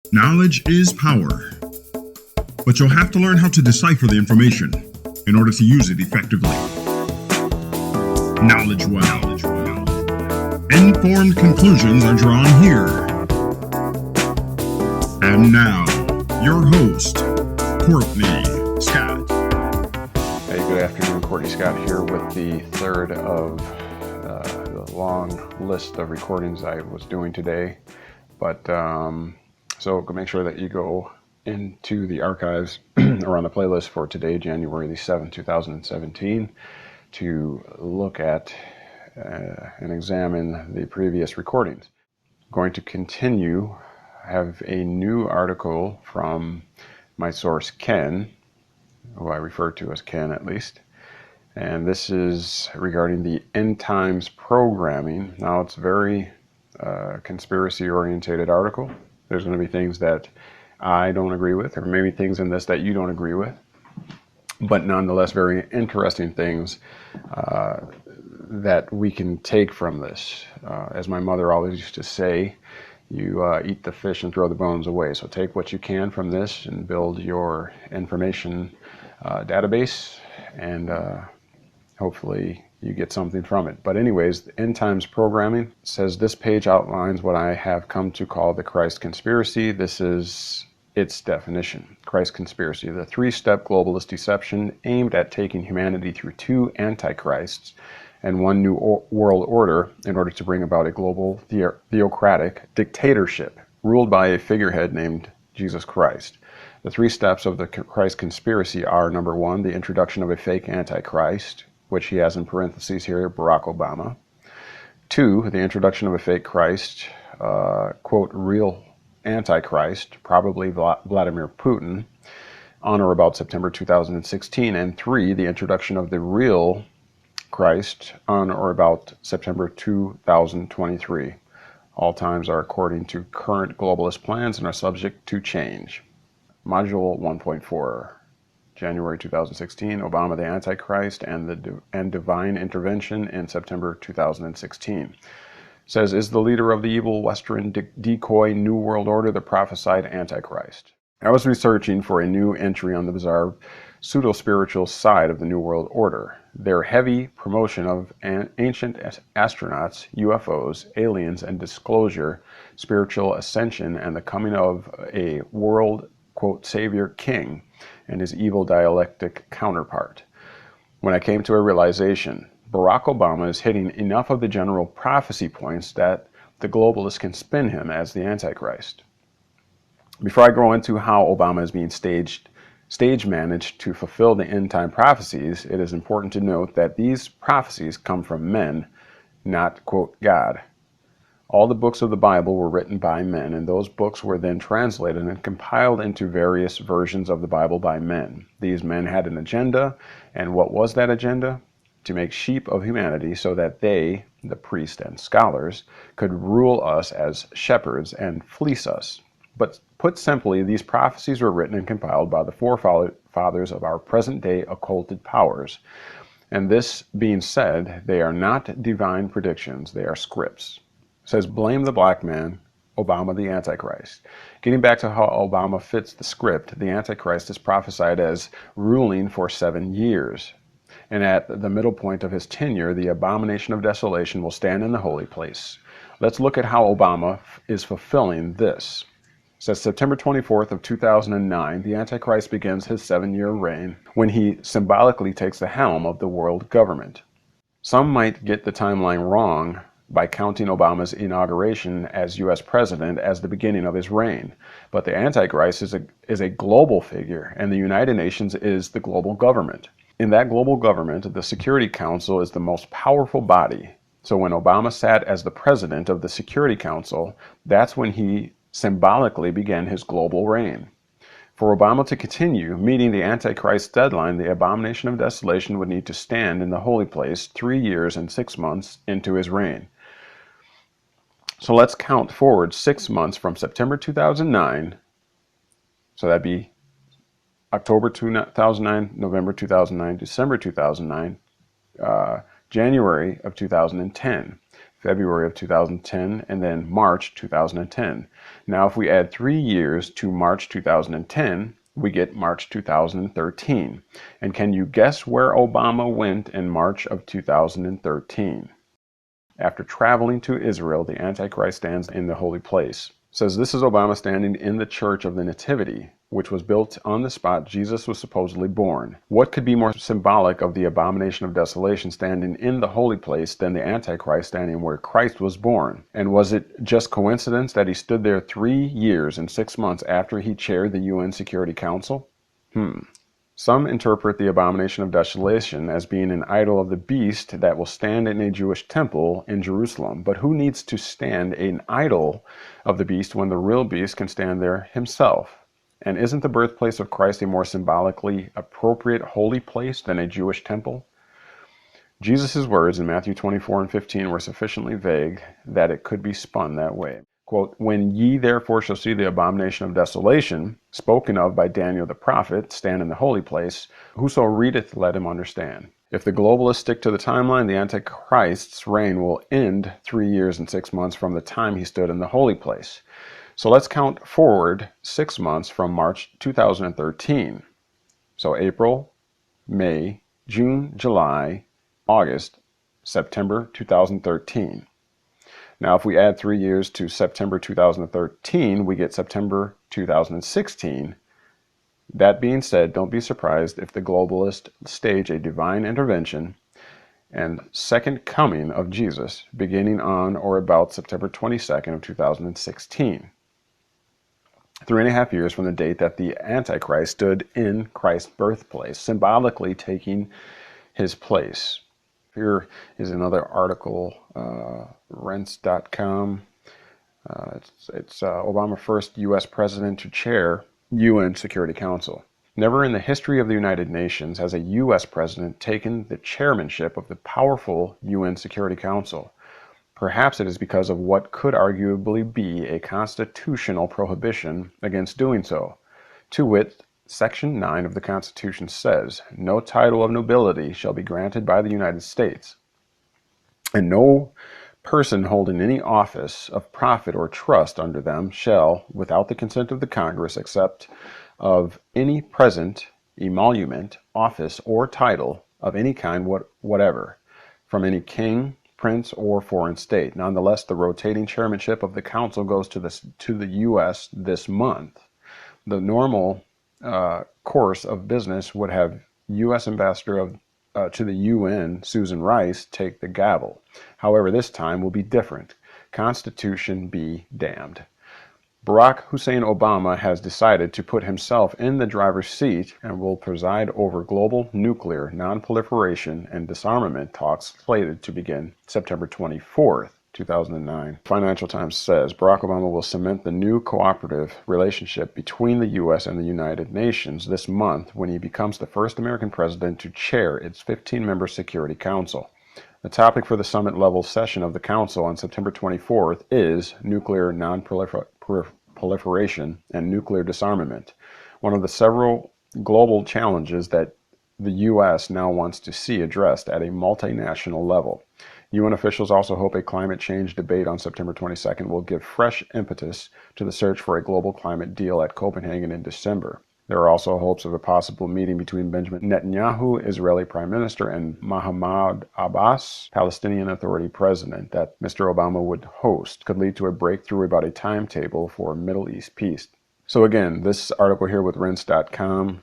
Knowledge is power, but you'll have to learn how to decipher the information in order to use it effectively. Knowledge well. Informed conclusions are drawn here. And now, your host, Courtney Scott. Hey, good afternoon. Courtney Scott here with the third of the long list of recordings I was doing today. But so make sure that you go into the archives or on the playlist for today, January the 7th, 2017, to look at and examine the previous recordings. I'm going to continue, have a new article from my source Ken, who I refer to as Ken at least, and this is regarding the end times programming. Now it's very conspiracy orientated article. There's going to be things that I don't agree with, or maybe things in this that you don't agree with, but nonetheless very interesting things that we can take from this. As my mother always used to say, you eat the fish and throw the bones away. So take what you can from this and build your information database, and hopefully you get something from it. But anyways, the end times programming says this page outlines what I have come to call the Christ conspiracy. This is its definition. Christ conspiracy, the three-step globalist deception aimed at taking humanity through two antichrists and one new world order in order to bring about a global theocratic dictatorship ruled by a figurehead named Jesus Christ. The three steps of the Christ conspiracy are: number one, the introduction of a fake antichrist, which he has in parentheses here, Barack Obama. Two, the introduction of a fake Christ, quote, real antichrist, probably Vladimir Putin, on or about September 2016. And three, the introduction of the real Christ on or about September 2023. All times are according to current globalist plans and are subject to change. Module 1.4. January 2016, Obama the Antichrist and Divine Intervention in September 2016. Says, is the leader of the evil Western decoy New World Order the prophesied Antichrist? I was researching for a new entry on the bizarre pseudo-spiritual side of the New World Order. Their heavy promotion of ancient astronauts, UFOs, aliens, and disclosure, spiritual ascension, and the coming of a world, quote, savior king and his evil dialectic counterpart. When I came to a realization, Barack Obama is hitting enough of the general prophecy points that the globalists can spin him as the Antichrist. Before I go into how Obama is being stage managed to fulfill the end time prophecies, it is important to note that these prophecies come from men, not, quote, God. All the books of the Bible were written by men, and those books were then translated and compiled into various versions of the Bible by men. These men had an agenda, and what was that agenda? To make sheep of humanity so that they, the priests and scholars, could rule us as shepherds and fleece us. But put simply, these prophecies were written and compiled by the forefathers of our present-day occulted powers. And this being said, they are not divine predictions, they are scripts. Says, blame the black man, Obama the Antichrist. Getting back to how Obama fits the script, the Antichrist is prophesied as ruling for 7 years. And at the middle point of his tenure, the abomination of desolation will stand in the holy place. Let's look at how Obama is fulfilling this. It says, September 24th of 2009, the Antichrist begins his 7-year reign when he symbolically takes the helm of the world government. Some might get the timeline wrong by counting Obama's inauguration as U.S. president as the beginning of his reign. But the Antichrist is a global figure, and the United Nations is the global government. In that global government, the Security Council is the most powerful body. So when Obama sat as the president of the Security Council, that's when he symbolically began his global reign. For Obama to continue meeting the Antichrist deadline, the abomination of desolation would need to stand in the holy place 3 years and 6 months into his reign. So let's count forward 6 months from September 2009. So that'd be October 2009, November 2009, December 2009, January of 2010. February of 2010, and then March 2010. Now, if we add 3 years to March 2010, we get March 2013. And can you guess where Obama went in March of 2013? After traveling to Israel, the Antichrist stands in the holy place. Says this is Obama standing in the Church of the Nativity, which was built on the spot Jesus was supposedly born. What could be more symbolic of the abomination of desolation standing in the holy place than the Antichrist standing where Christ was born? And was it just coincidence that he stood there 3 years and 6 months after he chaired the UN Security Council? Some interpret the abomination of desolation as being an idol of the beast that will stand in a Jewish temple in Jerusalem. But who needs to stand an idol of the beast when the real beast can stand there himself? And isn't the birthplace of Christ a more symbolically appropriate holy place than a Jewish temple? Jesus' words in Matthew 24 and 15 were sufficiently vague that it could be spun that way. Quote, when ye therefore shall see the abomination of desolation, spoken of by Daniel the prophet, stand in the holy place, whoso readeth, let him understand. If the globalists stick to the timeline, the Antichrist's reign will end 3 years and 6 months from the time he stood in the holy place. So let's count forward 6 months from March 2013. So April, May, June, July, August, September 2013. Now, if we add 3 years to September 2013, we get September 2016. That being said, don't be surprised if the globalists stage a divine intervention and second coming of Jesus beginning on or about September 22nd of 2016. 3.5 years from the date that the Antichrist stood in Christ's birthplace, symbolically taking his place. Here is another article, rents.com. It's Obama, first U.S. president to chair UN Security Council. Never in the history of the United Nations has a U.S. president taken the chairmanship of the powerful UN Security Council. Perhaps it is because of what could arguably be a constitutional prohibition against doing so. To wit, Section 9 of the Constitution says, no title of nobility shall be granted by the United States, and no person holding any office of profit or trust under them shall, without the consent of the Congress, accept of any present emolument, office, or title of any kind whatever, from any king, prince, or foreign state. Nonetheless, the rotating chairmanship of the Council goes to the U.S. this month. The normal course of business would have U.S. Ambassador to the UN, Susan Rice, take the gavel. However, this time will be different. Constitution be damned. Barack Hussein Obama has decided to put himself in the driver's seat and will preside over global nuclear non-proliferation and disarmament talks slated to begin September 24th. 2009. Financial Times says Barack Obama will cement the new cooperative relationship between the U.S. and the United Nations this month when he becomes the first American president to chair its 15-member Security Council. The topic for the summit-level session of the Council on September 24th is nuclear non-proliferation and nuclear disarmament, one of the several global challenges that the U.S. now wants to see addressed at a multinational level. UN officials also hope a climate change debate on September 22nd will give fresh impetus to the search for a global climate deal at Copenhagen in December. There are also hopes of a possible meeting between Benjamin Netanyahu, Israeli Prime Minister, and Mahmoud Abbas, Palestinian Authority President, that Mr. Obama would host. Could lead to a breakthrough about a timetable for Middle East peace. So again, this article here with rents.com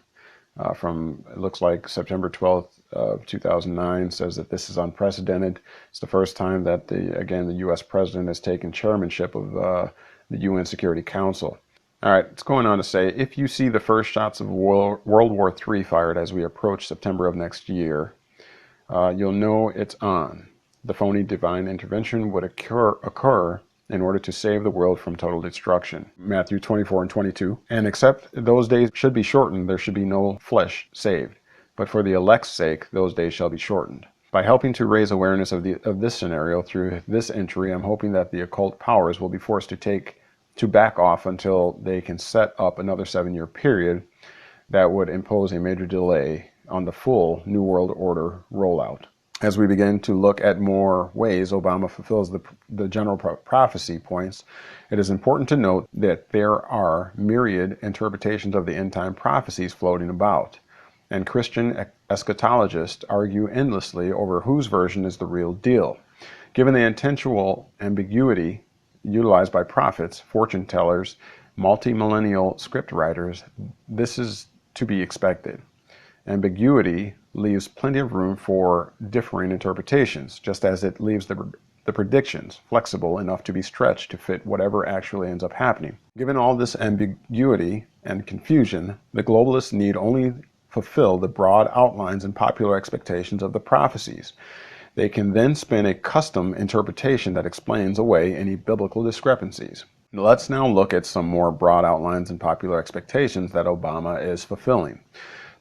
from, it looks like September 12th of 2009 says that this is unprecedented. It's the first time that the U.S. president has taken chairmanship of the UN Security Council. All right, it's going on to say, if you see the first shots of World War III fired as we approach September of next year, you'll know it's on. The phony divine intervention would occur in order to save the world from total destruction. Matthew 24 and 22. And except those days should be shortened, there should be no flesh saved. But for the elect's sake, those days shall be shortened. By helping to raise awareness of this scenario through this entry, I'm hoping that the occult powers will be forced to back off until they can set up another 7-year period that would impose a major delay on the full New World Order rollout. As we begin to look at more ways Obama fulfills the general prophecy points, it is important to note that there are myriad interpretations of the end-time prophecies floating about, and Christian eschatologists argue endlessly over whose version is the real deal. Given the intentional ambiguity utilized by prophets, fortune tellers, multi-millennial script writers, this is to be expected. Ambiguity leaves plenty of room for differing interpretations, just as it leaves the predictions flexible enough to be stretched to fit whatever actually ends up happening. Given all this ambiguity and confusion, the globalists need only fulfill the broad outlines and popular expectations of the prophecies. They can then spin a custom interpretation that explains away any biblical discrepancies. Let's now look at some more broad outlines and popular expectations that Obama is fulfilling.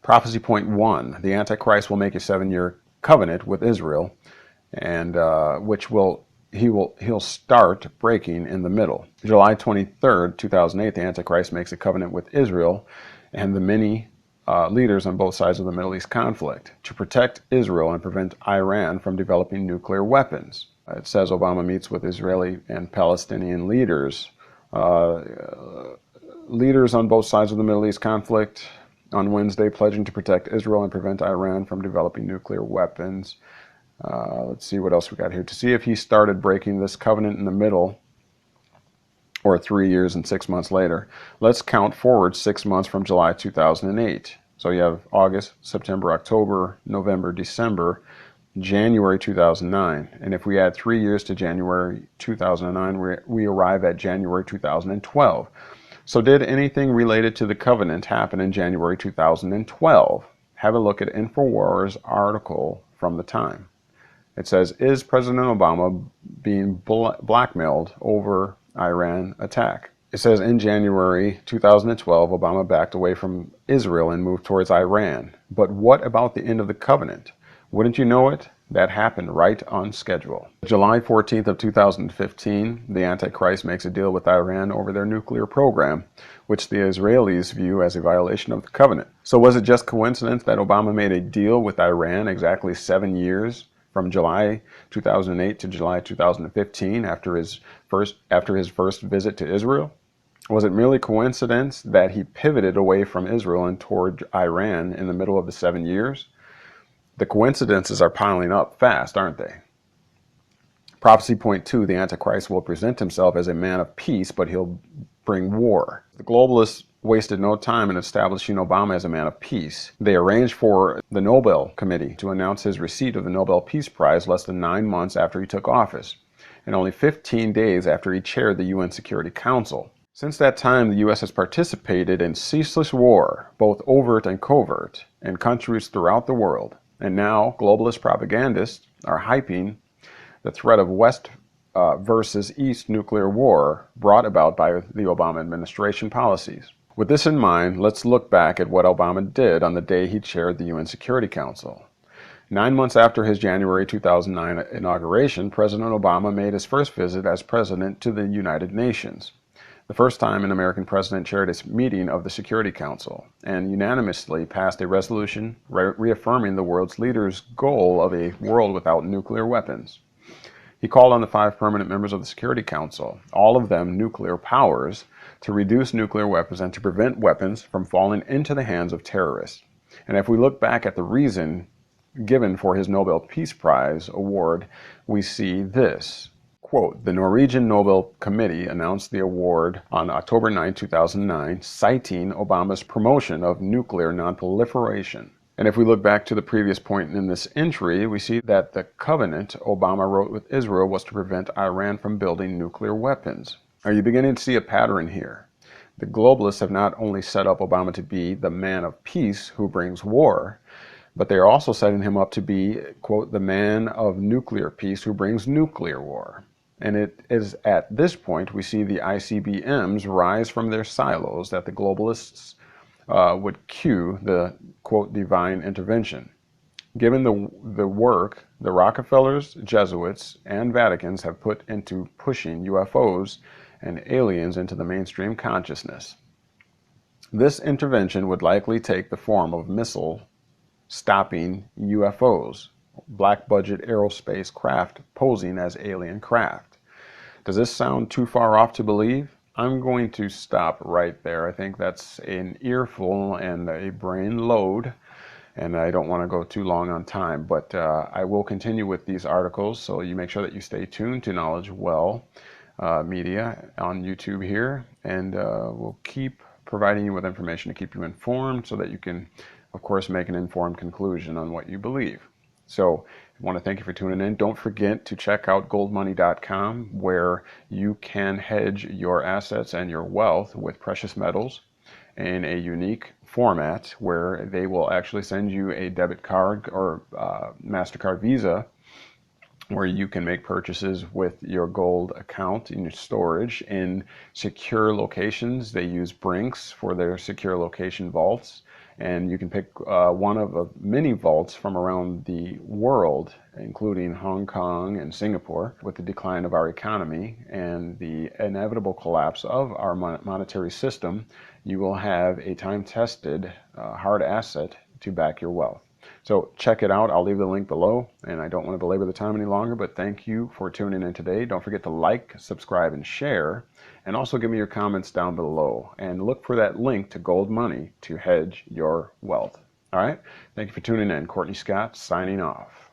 Prophecy point 1, the Antichrist will make a 7-year covenant with Israel, and which he'll start breaking in the middle. July 23rd, 2008, the Antichrist makes a covenant with Israel and the many leaders on both sides of the Middle East conflict to protect Israel and prevent Iran from developing nuclear weapons. It says Obama meets with Israeli and Palestinian leaders. Leaders on both sides of the Middle East conflict on Wednesday, pledging to protect Israel and prevent Iran from developing nuclear weapons. Let's see what else we got here. To see if he started breaking this covenant in the middle or 3 years and 6 months later, let's count forward 6 months from July 2008. So you have August, September, October, November, December, January 2009. And if we add 3 years to January 2009, we arrive at January 2012. So did anything related to the covenant happen in January 2012? Have a look at InfoWars article from the time. It says, is President Obama being blackmailed over Iran attack? It says in January 2012, Obama backed away from Israel and moved towards Iran. But what about the end of the covenant? Wouldn't you know it? That happened right on schedule. July 14th of 2015, the Antichrist makes a deal with Iran over their nuclear program, which the Israelis view as a violation of the covenant. So was it just coincidence that Obama made a deal with Iran exactly 7 years from July 2008 to July 2015 after his first visit to Israel? Was it merely coincidence that he pivoted away from Israel and toward Iran in the middle of the 7 years? The coincidences are piling up fast, aren't they? Prophecy point 2, the Antichrist will present himself as a man of peace, but he'll bring war. The globalists wasted no time in establishing Obama as a man of peace. They arranged for the Nobel Committee to announce his receipt of the Nobel Peace Prize less than 9 months after he took office, and only 15 days after he chaired the UN Security Council. Since that time, the U.S. has participated in ceaseless war, both overt and covert, in countries throughout the world. And now, globalist propagandists are hyping the threat of West versus East nuclear war brought about by the Obama administration policies. With this in mind, let's look back at what Obama did on the day he chaired the UN Security Council. 9 months after his January 2009 inauguration, President Obama made his first visit as president to the United Nations. The first time an American president chaired a meeting of the Security Council and unanimously passed a resolution reaffirming the world's leaders' goal of a world without nuclear weapons. He called on the 5 permanent members of the Security Council, all of them nuclear powers, to reduce nuclear weapons and to prevent weapons from falling into the hands of terrorists. And if we look back at the reason given for his Nobel Peace Prize award, we see this. Quote, the Norwegian Nobel Committee announced the award on October 9, 2009, citing Obama's promotion of nuclear nonproliferation. And if we look back to the previous point in this entry, we see that the covenant Obama wrote with Israel was to prevent Iran from building nuclear weapons. Are you beginning to see a pattern here? The globalists have not only set up Obama to be the man of peace who brings war, but they are also setting him up to be, quote, the man of nuclear peace who brings nuclear war. And it is at this point we see the ICBMs rise from their silos that the globalists would cue the, quote, divine intervention. Given the work the Rockefellers, Jesuits, and Vaticans have put into pushing UFOs and aliens into the mainstream consciousness, this intervention would likely take the form of missile stopping UFOs, black budget aerospace craft posing as alien craft. Does this sound too far off to believe? I'm going to stop right there. I think that's an earful and a brain load, and I don't want to go too long on time, but I will continue with these articles, so you make sure that you stay tuned to Knowledge Well Media on YouTube here, and we'll keep providing you with information to keep you informed so that you can, of course, make an informed conclusion on what you believe. So I want to thank you for tuning in. Don't forget to check out goldmoney.com, where you can hedge your assets and your wealth with precious metals in a unique format where they will actually send you a debit card or MasterCard Visa where you can make purchases with your gold account in your storage in secure locations. They use Brinks for their secure location vaults, and you can pick one of many vaults from around the world, including Hong Kong and Singapore. With the decline of our economy and the inevitable collapse of our monetary system, you will have a time-tested hard asset to back your wealth. So check it out. I'll leave the link below, and I don't want to belabor the time any longer, but thank you for tuning in today. Don't forget to like, subscribe, and share, and also give me your comments down below, and look for that link to Gold Money to hedge your wealth. All right? Thank you for tuning in. Courtney Scott signing off.